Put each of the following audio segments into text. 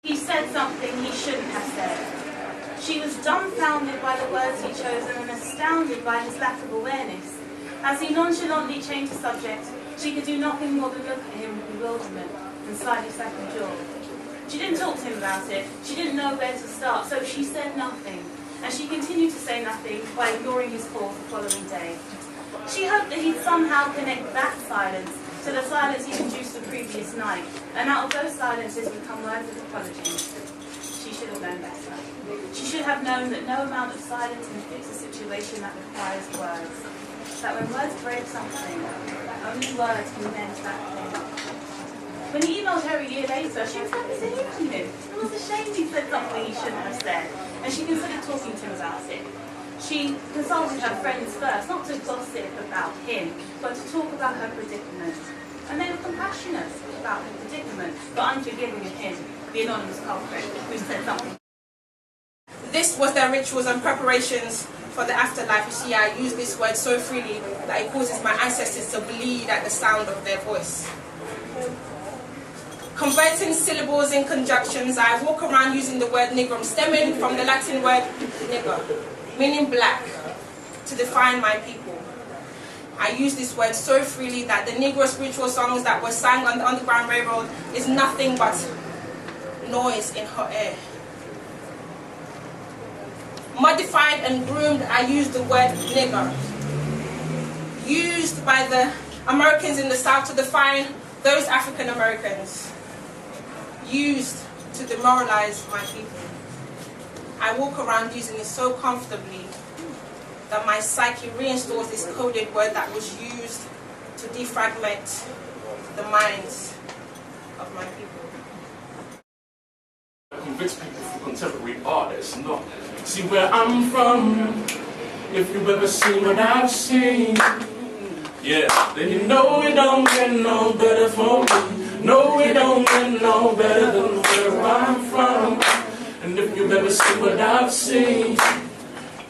He said something he shouldn't have said. She was dumbfounded by the words he chose and astounded by his lack of awareness. As he nonchalantly changed the subject, she could do nothing more than look at him with bewilderment and slightly second jaw. She didn't talk to him about it. She didn't know where to start, so she said nothing. And she continued to say nothing by ignoring his call the following day. She hoped that he'd somehow connect that silence to the silence he produced the previous night, and out of those silences would come words of apology. She should have known better. She should have known that no amount of silence can fix a situation that requires words. That when words break something, only words can mend that thing. When he emailed her a year later, she was happy to hear from him. It was a shame he said something he shouldn't have said, and she considered talking to him about it. She consulted her friends first, not to gossip about him, but to talk about her predicament. And they were compassionate about her predicament, but unforgiving of him, the anonymous culprit, who said something. This was their rituals and preparations for the afterlife. You see, I use this word so freely that it causes my ancestors to bleed at the sound of their voice. Converting syllables in conjunctions, I walk around using the word nigrum, stemming from the Latin word nigger, meaning black, to define my people. I use this word so freely that the Negro spiritual songs that were sang on the Underground Railroad is nothing but noise in her ear. Modified and groomed, I use the word nigger, used by the Americans in the South to define those African Americans, used to demoralize my people. I walk around using it so comfortably that my psyche reinstalls this coded word that was used to defragment the minds of my people. Convince people through contemporary art that it's not. See where I'm from, if you've ever seen what I've seen, yeah, then you know it don't get no better for me. No, it don't get no better than where I'm from. And if you've ever seen what I've seen,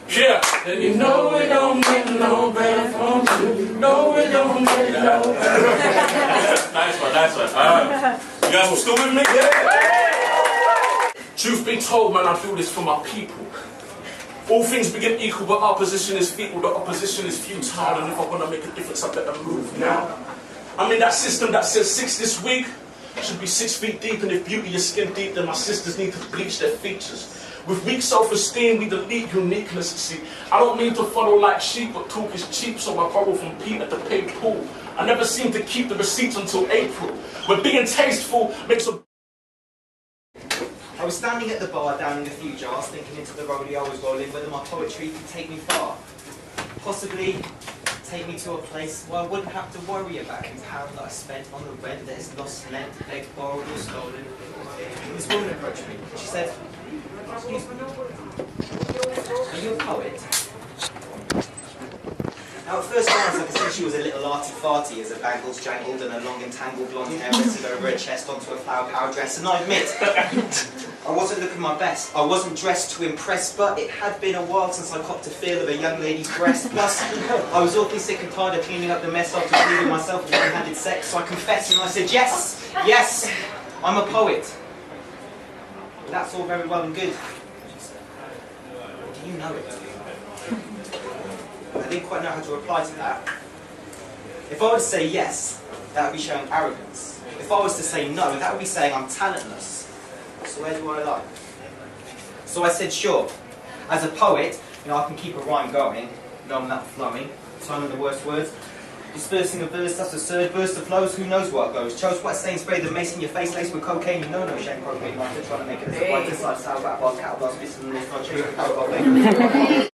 yeah, then you know it don't get no better for me. No, it don't get no better. Nice one, nice one. You guys were still with me? Yeah. Truth be told, man, I do this for my people. All things begin equal, but opposition is feeble. The opposition is futile, and if I want to make a difference, I better move now. I'm in that system that says 6 this week should be 6 feet deep, and if beauty is skin deep, then my sisters need to bleach their features. With weak self-esteem, we delete uniqueness. See, I don't mean to follow like sheep, but talk is cheap, so I borrow from Pete at the paid pool. I never seem to keep the receipts until April. Where being tasteful makes a... I was standing at the bar, downing a few jars, thinking into the rodeo I was rolling, whether my poetry could take me far. Possibly take me to a place where I wouldn't have to worry about the pound that I spent on the rent that is lost, lent, begged, borrowed or stolen. This woman approached me. She said, "Excuse me, are you a poet?" Now at first glance I could see she was a little arty-farty as her bangles jangled and her long entangled blonde hair rested over her chest onto a flower power dress, and I admit, I wasn't looking my best. I wasn't dressed to impress, but it had been a while since I copped a feel of a young lady's breast. Plus, I was awfully sick and tired of cleaning up the mess after cleaning myself with one-handed sex, so I confessed and I said, yes, yes, I'm a poet. Well, that's all very well and good. Do you know it? I didn't quite know how to reply to that. If I were to say yes, that would be showing arrogance. If I was to say no, that would be saying I'm talentless. So where do I lie? So I said, sure. As a poet, I can keep a rhyme going, I'm that flowing, timing the worst words, dispersing a verse that's a third burst of flows, who knows what goes. Chose what stain spray the mace in your face, laced with cocaine, you know no shame, cocaine, like trying to make it as a white side, sour back, bar, cattle, blast, biscuit, and not